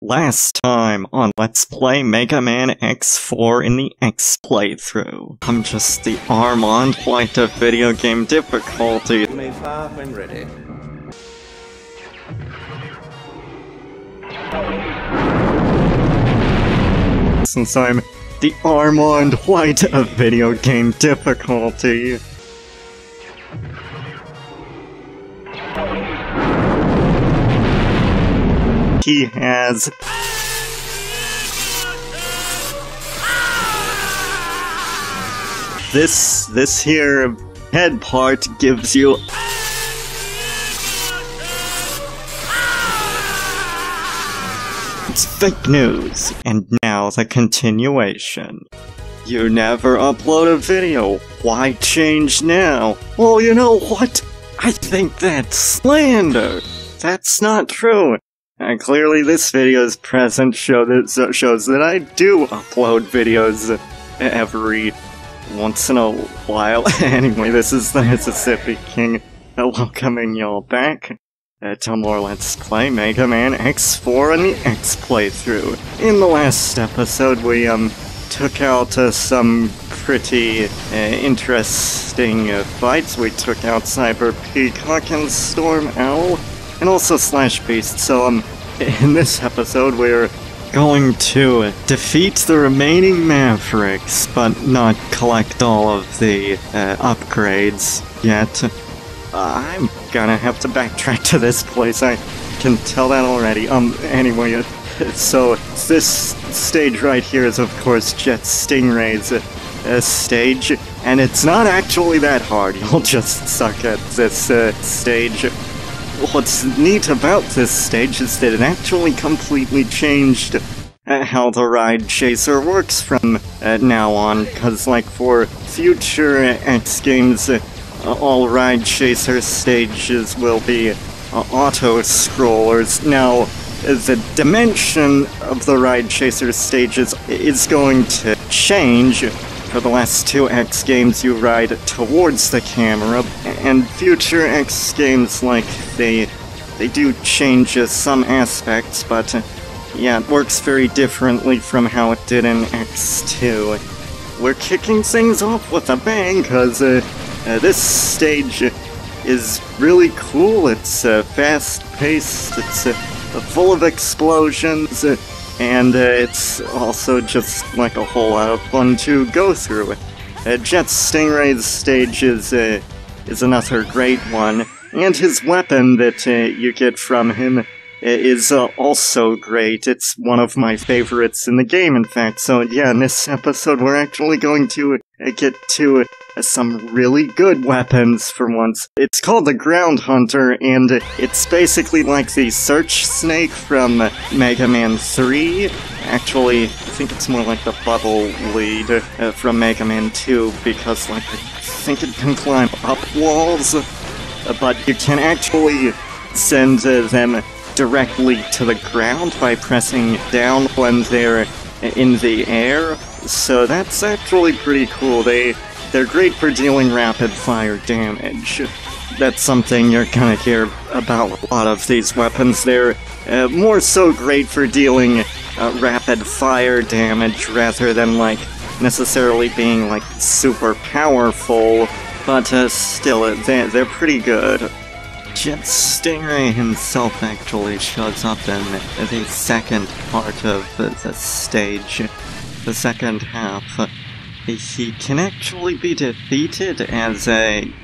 Last time on Let's Play Mega Man X4 in the X playthrough. I'm just the Armand White of video game difficulty. You may fire when ready. Since I'm the Armand White of video game difficulty. He has this here head part gives you it's fake news. And now the continuation. You never upload a video. Why change now? Well, you know what? I think that's slander. That's not true. Clearly this video's present shows that I do upload videos every once in a while. Anyway, this is the Mississippi King welcoming y'all back to more Let's Play Mega Man X4 in the X playthrough. In the last episode, we took out some pretty interesting fights. We took out Cyber Peacock and Storm Owl, and also Slash Beast. So, in this episode, we're going to defeat the remaining Mavericks, but not collect all of the upgrades yet. I'm gonna have to backtrack to this place, I can tell that already. Anyway, so this stage right here is, of course, Jet Stingray's stage, and it's not actually that hard. You'll just suck at this stage. What's neat about this stage is that it actually completely changed how the Ride Chaser works from now on, because like for future X games, all Ride Chaser stages will be auto-scrollers. Now, the dimension of the Ride Chaser stages is going to change. For the last two X games, you ride towards the camera, and future X games, like, they do change some aspects, but yeah, it works very differently from how it did in X2. We're kicking things off with a bang, because this stage is really cool. It's fast-paced, it's full of explosions, and it's also just like a whole lot of fun to go through. Jet Stingray's stage is another great one, and his weapon that you get from him is also great. It's one of my favorites in the game, in fact. So yeah, in this episode we're actually going to get to some really good weapons for once. It's called the Ground Hunter, and it's basically like the Search Snake from Mega Man 3. Actually, I think it's more like the Bubble Lead from Mega Man 2, because like I think it can climb up walls, but you can actually send them directly to the ground by pressing down when they're in the air. So that's actually pretty cool. They're great for dealing rapid-fire damage. That's something you're gonna hear about a lot of these weapons. They're more so great for dealing rapid-fire damage rather than, like, necessarily being, like, super powerful, but still, they're pretty good. Jet Stingray himself actually shows up in the second part of the stage, the second half. He can actually be defeated, as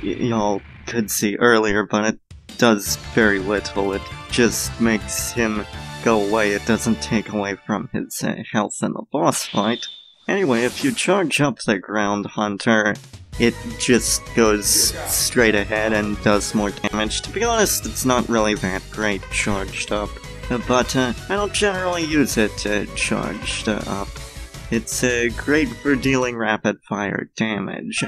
y'all could see earlier, but it does very little. It just makes him go away. It doesn't take away from his health in the boss fight. Anyway, if you charge up the Ground Hunter, it just goes straight ahead and does more damage. To be honest, it's not really that great charged up, but I don't generally use it charged up. It's great for dealing rapid-fire damage.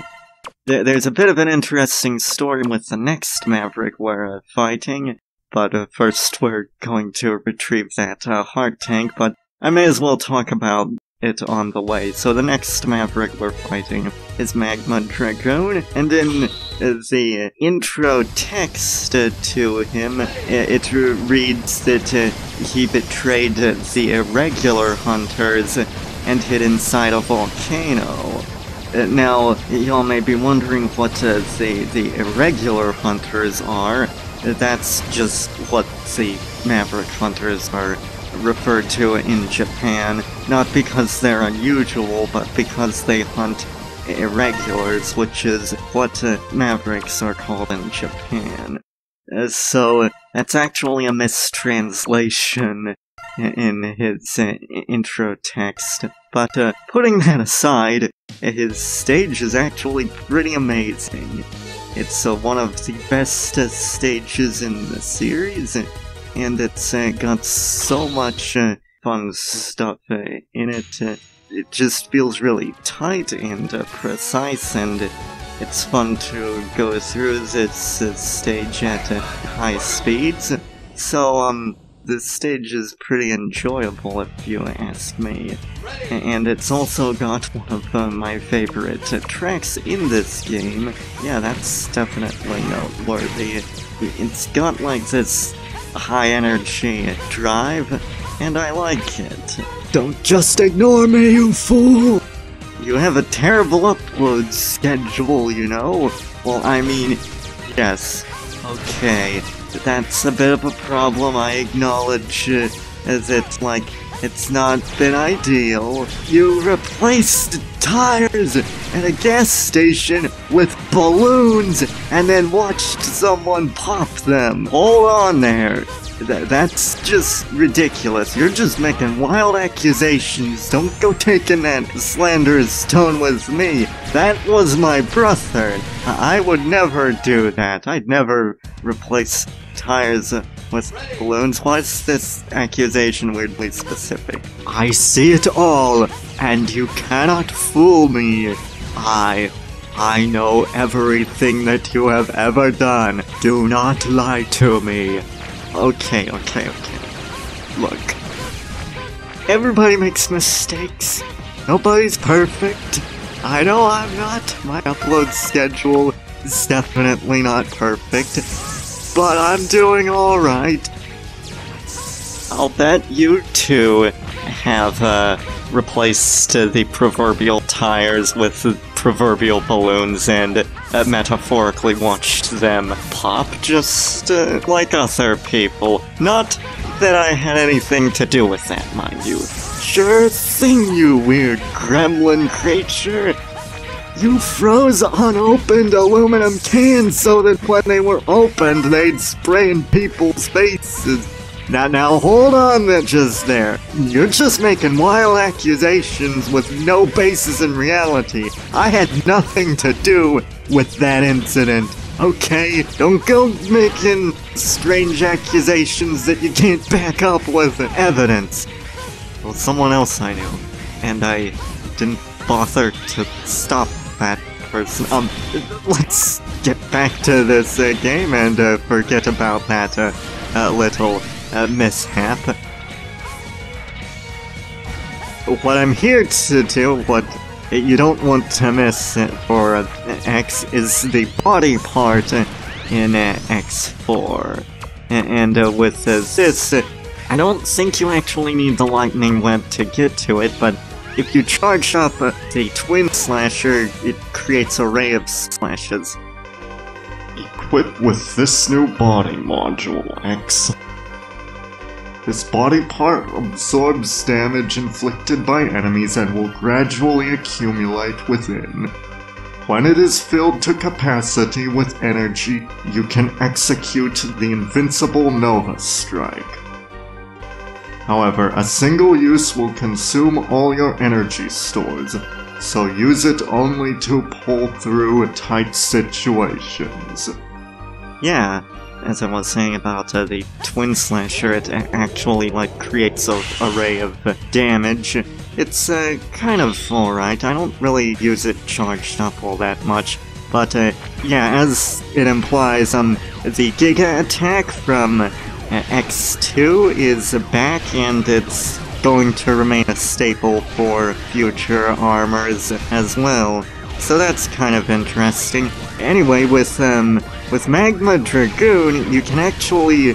There's a bit of an interesting story with the next Maverick we're fighting, but first we're going to retrieve that heart tank, but I may as well talk about it on the way. So the next Maverick we're fighting is Magma Dragoon, and in the intro text to him, it reads that he betrayed the irregular hunters and hid inside a volcano. Now, y'all may be wondering what the irregular hunters are. That's just what the Maverick hunters are referred to in Japan, not because they're unusual, but because they hunt irregulars, which is what Mavericks are called in Japan. So, that's actually a mistranslation in his intro text. But putting that aside, his stage is actually pretty amazing. It's one of the best stages in the series, and it's got so much fun stuff in it. It just feels really tight and precise, and it's fun to go through this stage at high speeds. So, the stage is pretty enjoyable if you ask me. And it's also got one of my favorite tracks in this game. Yeah, that's definitely noteworthy. It's got like this high energy drive, and I like it. Don't just ignore me, you fool! You have a terrible upload schedule, you know? Well, I mean, yes. Okay, that's a bit of a problem, I acknowledge, as it's not been ideal. You replaced tires at a gas station with balloons and then watched someone pop them. Hold on there. That's just ridiculous. You're just making wild accusations. Don't go taking that slanderous tone with me. That was my brother. I would never do that. I'd never replace tires with balloons. Why is this accusation weirdly specific? I see it all, and you cannot fool me. I know everything that you have ever done. Do not lie to me. Okay. Look. Everybody makes mistakes. Nobody's perfect. I know I'm not. My upload schedule is definitely not perfect. But I'm doing alright. I'll bet you two have replaced the proverbial tires with the proverbial balloons and metaphorically watched them pop, just like other people. Not that I had anything to do with that, mind you. Sure thing, you weird gremlin creature. You froze unopened aluminum cans so that when they were opened, they'd spray in people's faces. Now hold on just there. You're just making wild accusations with no basis in reality. I had nothing to do with that incident. Okay? Don't go making strange accusations that you can't back up with evidence. Well, someone else I knew, and I didn't bother to stop that person. Let's get back to this game and forget about that little mishap. What I'm here to do, what you don't want to miss for X, is the body part in X4. And with this, I don't think you actually need the lightning web to get to it, but if you charge up the twin slasher, it creates a ray of slashes. Equipped with this new body module, X. This body part absorbs damage inflicted by enemies and will gradually accumulate within. When it is filled to capacity with energy, you can execute the invincible Nova Strike. However, a single use will consume all your energy stores, so use it only to pull through tight situations. Yeah, as I was saying about the Twin Slasher, it actually creates a array of damage. It's kind of alright. I don't really use it charged up all that much. But yeah, as it implies, the Giga attack from X2 is back, and it's going to remain a staple for future armors as well. So that's kind of interesting. Anyway, with Magma Dragoon, you can actually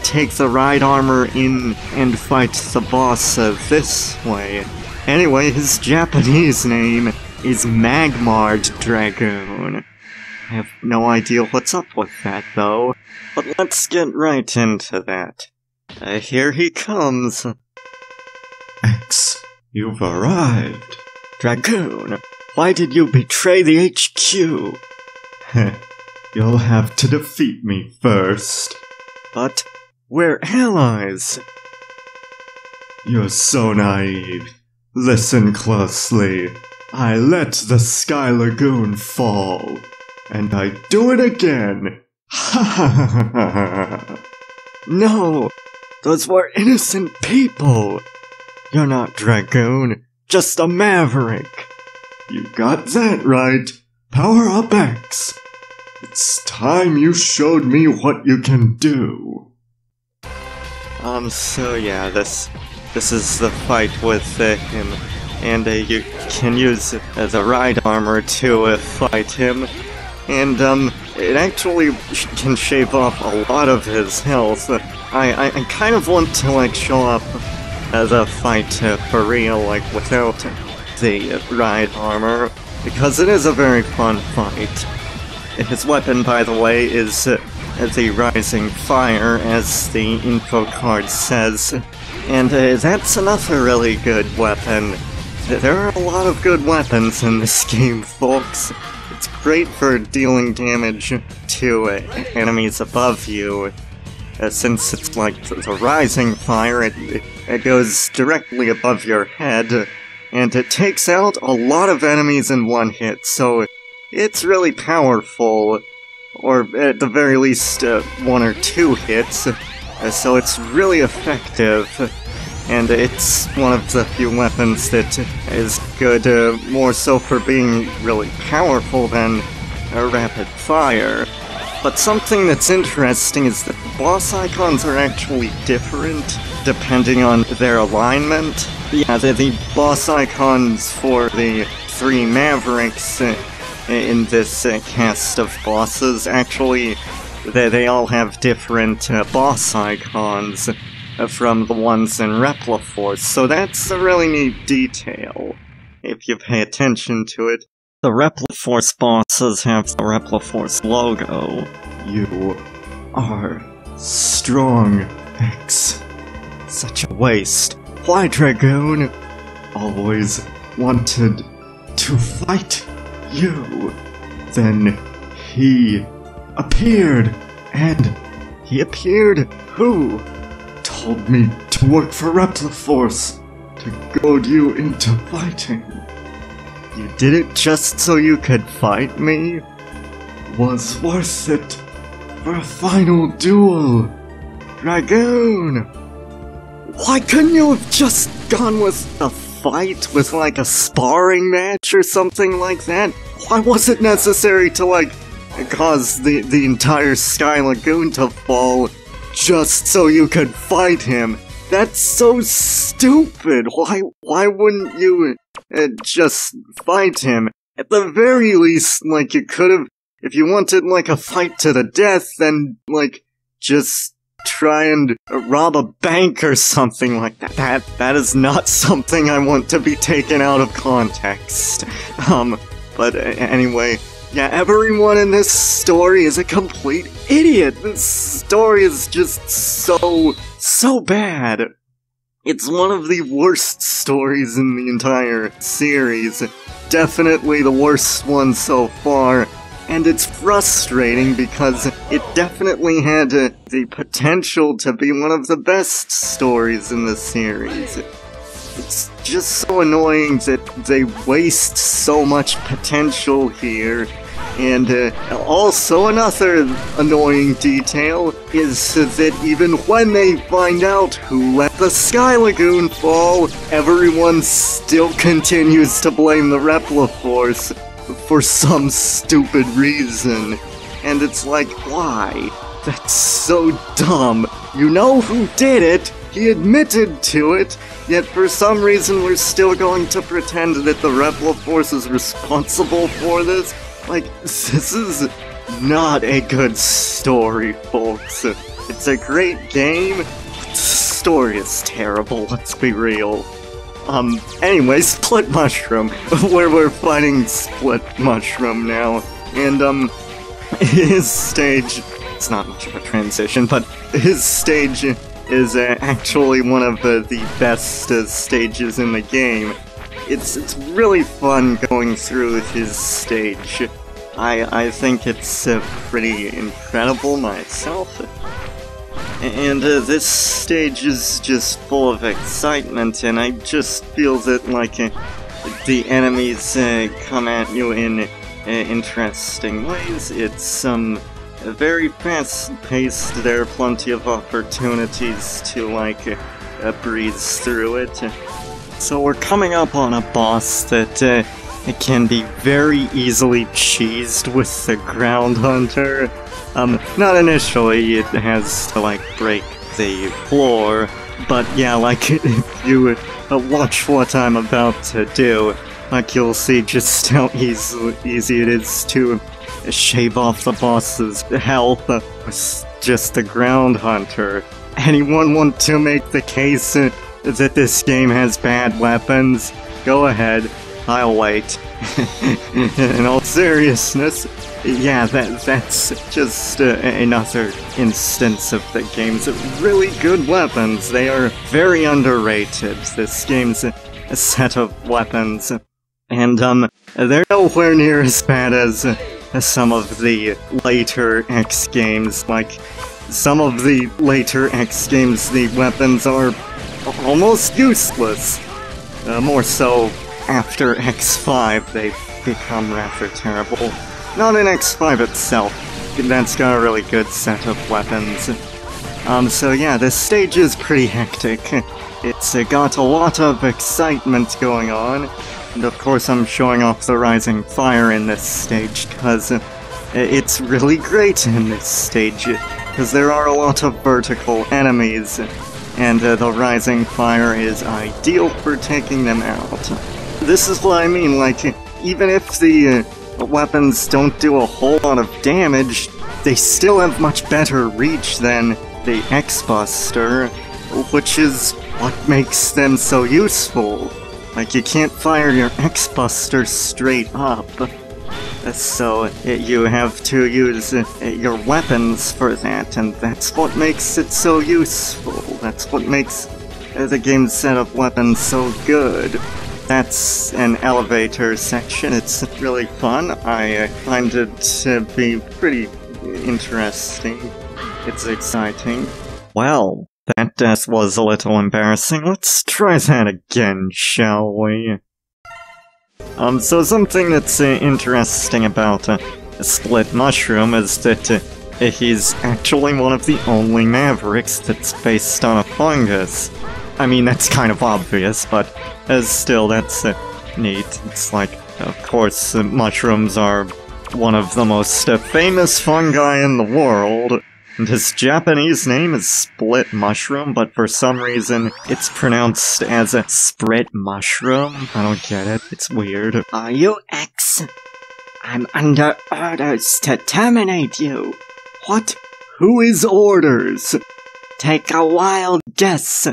take the ride armor in and fight the boss this way. Anyway, his Japanese name is Magmar Dragoon. I have no idea what's up with that, though. But let's get right into that. Here he comes. X, you've arrived. Dragoon, why did you betray the HQ? You'll have to defeat me first. But we're allies. You're so naive. Listen closely. I let the Sky Lagoon fall. And I do it again. Ha ha ha ha ha. No, those were innocent people. You're not Dragoon, just a maverick. You got that right. Power up X. It's time you showed me what you can do. So yeah, this is the fight with him, and you can use the ride armor to fight him, and it actually can shave off a lot of his health. I kind of want to like show up the fight for real, like without the ride armor, because it is a very fun fight. His weapon, by the way, is the Rising Fire, as the info card says. And that's another really good weapon. There are a lot of good weapons in this game, folks. It's great for dealing damage to enemies above you. Since it's like the Rising Fire, it goes directly above your head, and it takes out a lot of enemies in one hit, so it's really powerful, or at the very least, 1 or 2 hits, so it's really effective, and it's one of the few weapons that is good more so for being really powerful than a rapid fire. But something that's interesting is that the boss icons are actually different depending on their alignment. Yeah, the boss icons for the 3 Mavericks in this cast of bosses, actually, they all have different boss icons from the ones in Repliforce, so that's a really neat detail, if you pay attention to it. The Repliforce bosses have the Repliforce logo. You are strong, X. Such a waste. Why, Dragoon? Always wanted to fight you. Then he appeared, and he appeared who? Told me to work for Repliforce, to goad you into fighting. You did it just so you could fight me? Was worth it for a final duel. Dragoon! Why couldn't you have just gone with a fight, with like a sparring match or something like that? Why was it necessary to like cause the entire Sky Lagoon to fall just so you could fight him? That's so stupid! Why wouldn't you just fight him? At the very least, like, you could've, if you wanted, like, a fight to the death, then, like, just try and rob a bank or something like that. That is not something I want to be taken out of context. But anyway, yeah, everyone in this story is a complete idiot. This story is just so bad. It's one of the worst stories in the entire series. Definitely the worst one so far. And it's frustrating because it definitely had the potential to be one of the best stories in the series. It's just so annoying that they waste so much potential here. And also another annoying detail is that even when they find out who let the Sky Lagoon fall, everyone still continues to blame the Repliforce for some stupid reason. And it's like, why? That's so dumb. You know who did it, he admitted to it, yet for some reason we're still going to pretend that the Repliforce is responsible for this. Like, this is not a good story, folks. It's a great game, but the story is terrible, let's be real. Anyway, Split Mushroom, where we're fighting Split Mushroom now, and, his stage, it's not much of a transition, but his stage is actually one of the best stages in the game. It's really fun going through his stage. I think it's pretty incredible myself. And this stage is just full of excitement, and I just feel that, like, the enemies come at you in interesting ways. It's very fast-paced. There are plenty of opportunities to, like, breeze through it. So we're coming up on a boss that it can be very easily cheesed with the Ground Hunter. Not initially, it has to, like, break the floor, but yeah, like, if you watch what I'm about to do, like, you'll see just how easy it is to shave off the boss's health with just the Ground Hunter. Anyone want to make the case that this game has bad weapons? Go ahead, I'll wait. In all seriousness, yeah, that's just another instance of the game's really good weapons. They are very underrated, this game's a set of weapons. And, they're nowhere near as bad as some of the later X games. Like, some of the later X games, the weapons are almost useless. More so after X5, they become rather terrible. Not in X5 itself, that's got a really good set of weapons. So yeah, this stage is pretty hectic. It's got a lot of excitement going on, and of course I'm showing off the Rising Fire in this stage, because it's really great in this stage, because there are a lot of vertical enemies, and the Rising Fire is ideal for taking them out. This is what I mean, like, even if the weapons don't do a whole lot of damage, they still have much better reach than the X-Buster, which is what makes them so useful. Like, you can't fire your X-Buster straight up, so you have to use your weapons for that, and that's what makes it so useful. That's what makes the game's set of weapons so good. That's an elevator section. It's really fun. I find it to be pretty interesting. It's exciting. Well, that death was a little embarrassing. Let's try that again, shall we? So something that's interesting about Split Mushroom is that he's actually one of the only Mavericks that's based on a fungus. I mean, that's kind of obvious, but still, that's neat. It's like, of course, mushrooms are one of the most famous fungi in the world, and his Japanese name is Split Mushroom, but for some reason, it's pronounced as a Sprit Mushroom. I don't get it. It's weird. Are you X? I'm under orders to terminate you. What? Who is orders? Take a wild guess.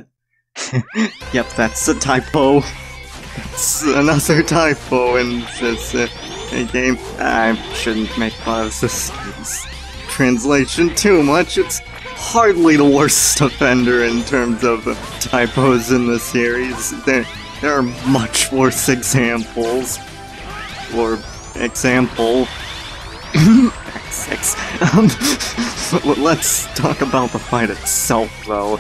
Yep, that's a typo. That's another typo in this game. I shouldn't make fun of this translation too much. It's hardly the worst offender in terms of typos in the series. There are much worse examples. For example... let's talk about the fight itself, though.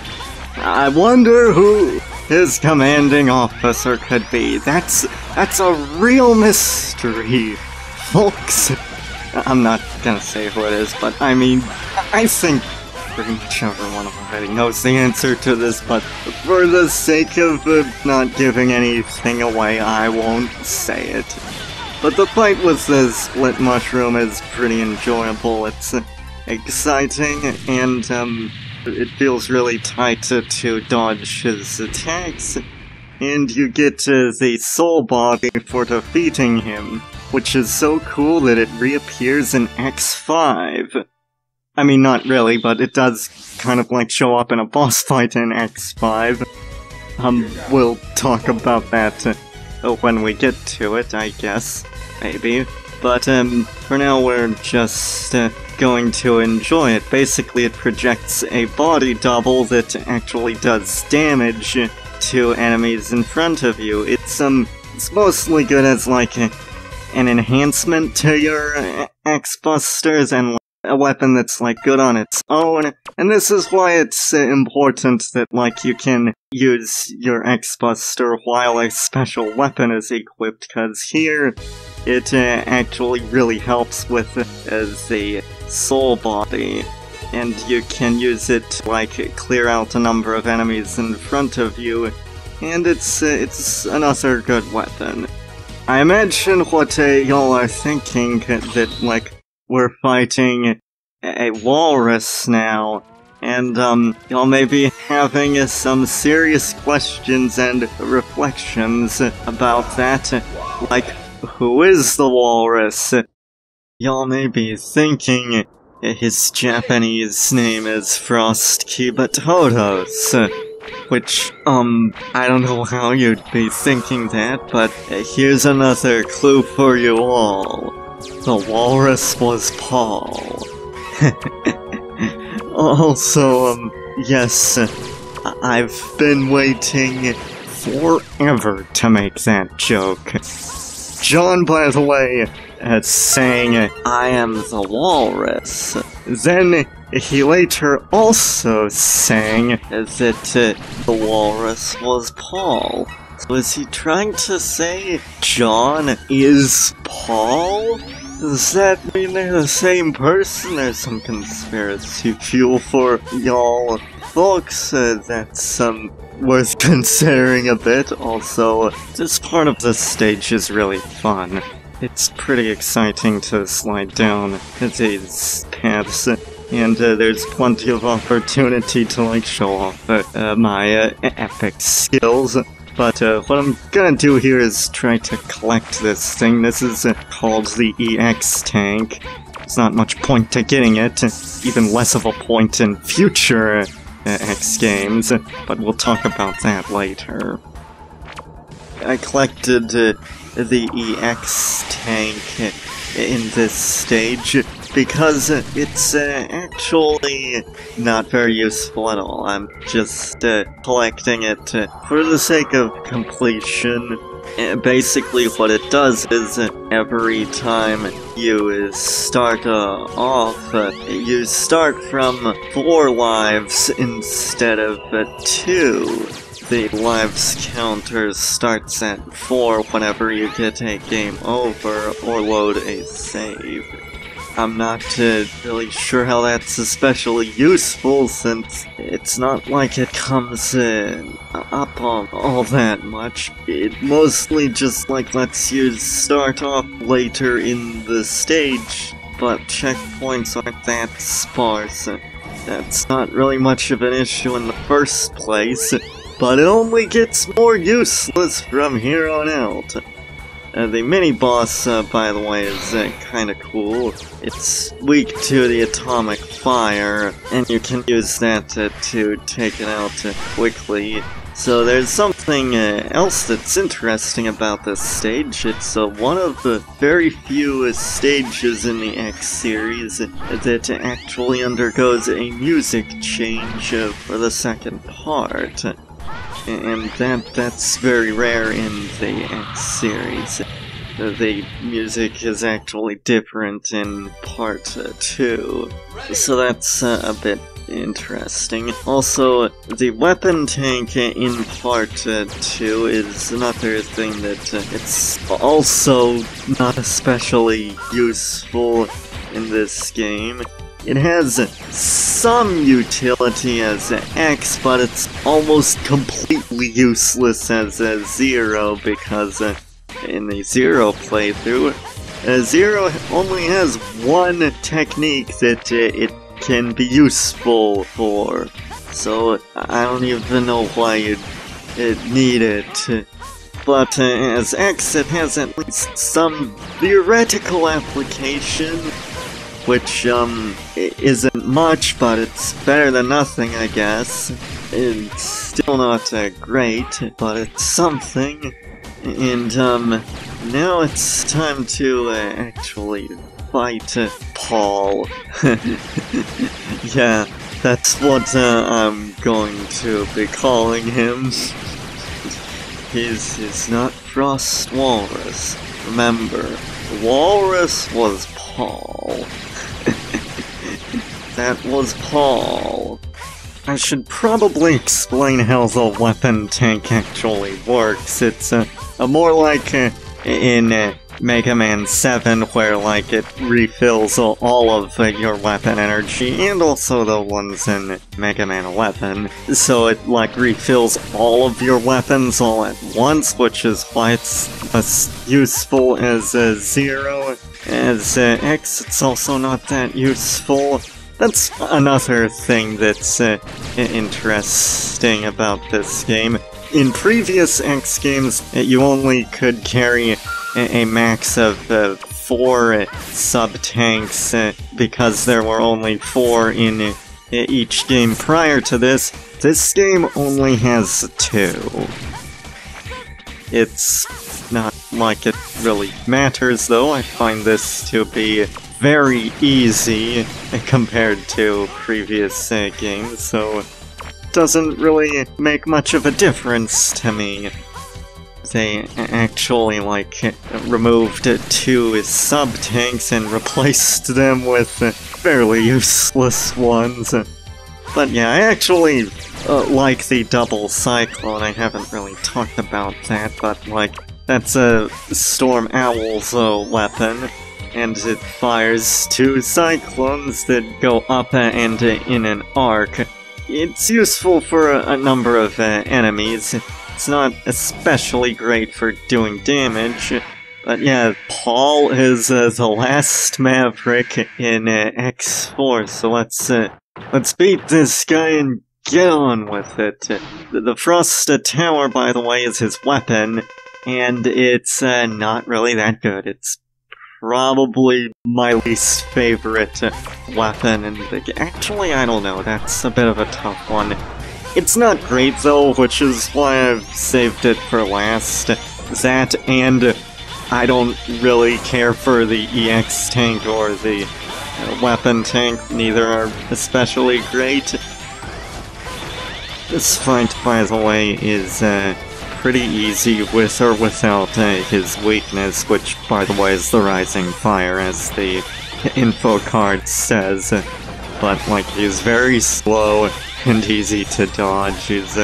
I wonder who his commanding officer could be. That's a real mystery, folks. I'm not gonna say who it is, but I mean, I think pretty much everyone already knows the answer to this, but for the sake of not giving anything away, I won't say it. But the fight with the Split Mushroom is pretty enjoyable. It's exciting, and it feels really tight to dodge his attacks. and you get the soul body for defeating him, which is so cool that it reappears in X5. I mean, not really, but it does kind of like show up in a boss fight in X5. We'll talk about that when we get to it, I guess. Maybe. But, for now we're just going to enjoy it. Basically, it projects a body double that actually does damage to enemies in front of you. It's mostly good as like an enhancement to your X-Busters and a weapon that's like good on its own, and this is why it's important that like you can use your X-Buster while a special weapon is equipped, cause here it actually really helps with the soul body, and you can use it to like clear out a number of enemies in front of you, and it's another good weapon. I imagine what y'all are thinking, that like we're fighting a walrus now, and y'all may be having some serious questions and reflections about that, like, who is the walrus? Y'all may be thinking his Japanese name is Frost Kibatotos, which, I don't know how you'd be thinking that, but here's another clue for you all. The walrus was Paul. Also, yes, I've been waiting forever to make that joke. John, by the way, saying, I am the walrus. Then, he later also sang that the walrus was Paul. So is he trying to say John is Paul? Does that mean they're the same person? There's some conspiracy fuel for y'all folks. That's worth considering a bit. Also, this part of the stage is really fun. It's pretty exciting to slide down these paths, and there's plenty of opportunity to like show off my epic skills. But what I'm gonna do here is try to collect this thing. This is called the EX tank. There's not much point to getting it, even less of a point in future X games, but we'll talk about that later. I collected the EX tank in this stage because it's actually not very useful at all. I'm just collecting it for the sake of completion. Basically what it does is every time you start off, you start from 4 lives instead of 2. The lives counter starts at 4 whenever you get a game over or load a save. I'm not really sure how that's especially useful, since it's not like it comes up on all that much. It mostly just like lets you start off later in the stage, but checkpoints aren't that sparse. That's not really much of an issue in the first place, but it only gets more useless from here on out. The mini-boss, by the way, is kinda cool. It's weak to the atomic fire, and you can use that to take it out quickly. So there's something else that's interesting about this stage. It's one of the very few stages in the X series that actually undergoes a music change for the second part. And that's very rare in the X series. The music is actually different in part 2, so that's a bit interesting. Also, the weapon tank in part 2 is another thing that it's also not especially useful in this game. It has some utility as X, but it's almost completely useless as a Zero, because in the Zero playthrough, Zero only has one technique that it can be useful for. So I don't even know why you'd it needed. But as X, it has at least some theoretical application, which isn't much, but it's better than nothing, I guess. It's still not great, but it's something. And now it's time to actually fight Paul. Yeah, that's what I'm going to be calling him. He's not Frost Walrus. Remember, Walrus was Paul. That was Paul. I should probably explain how the weapon tank actually works. It's more like in Mega Man 7, where like it refills all of your weapon energy, and also the ones in Mega Man 11. So it like refills all of your weapons all at once, which is why it's as useful as Zero. As X, it's also not that useful. That's another thing that's interesting about this game. In previous X games, you only could carry a max of 4 sub-tanks because there were only 4 in each game prior to this. This game only has 2. It's not like it really matters, though. I find this to be very easy compared to previous games, so it doesn't really make much of a difference to me. They actually, like, removed 2 sub-tanks and replaced them with fairly useless ones. But yeah, I actually like the double cyclone. I haven't really talked about that, but, like, that's a Storm Owl's weapon. And it fires 2 cyclones that go up and in an arc. It's useful for a number of enemies. It's not especially great for doing damage. But yeah, Paul is the last Maverick in X4, so let's beat this guy and get on with it. The Frost Tower, by the way, is his weapon, and it's not really that good. It's probably my least favorite weapon, and actually, I don't know, that's a bit of a tough one. It's not great though, which is why I've saved it for last. That, and I don't really care for the EX tank or the weapon tank, neither are especially great. This fight, by the way, is pretty easy with or without his weakness, which, by the way, is the Rising Fire, as the info card says. But, like, he's very slow and easy to dodge. He's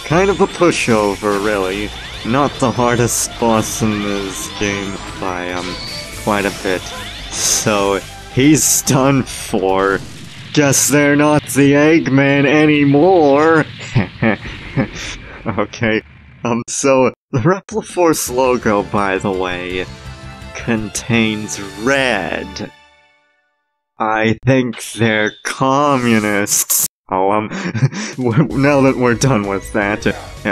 kind of a pushover, really. Not the hardest boss in this game by, quite a bit. So, he's done for. Guess they're not the Eggman anymore! Okay. So, the Repliforce logo, by the way, contains red. I think they're communists. Oh, now that we're done with that,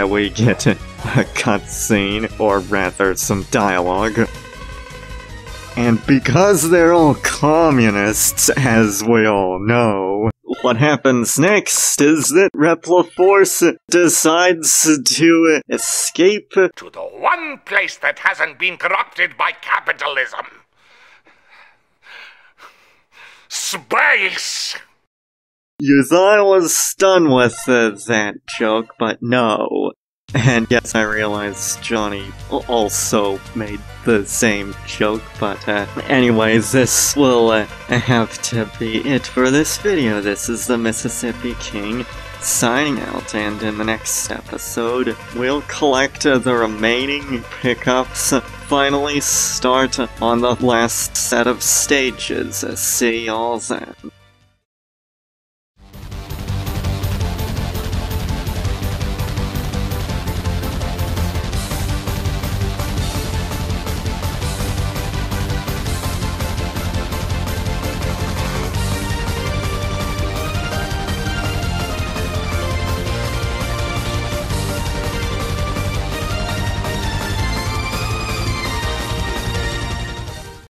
we get a cutscene, or rather, some dialogue. And because they're all communists, as we all know, what happens next is that Repliforce decides to escape to the one place that hasn't been corrupted by capitalism. Space! You thought I was done with that joke, but no. And yes, I realize Johnny also made the same joke, but anyways, this will have to be it for this video. This is the Mississippi King signing out, and in the next episode, we'll collect the remaining pickups, finally start on the last set of stages. See y'all then.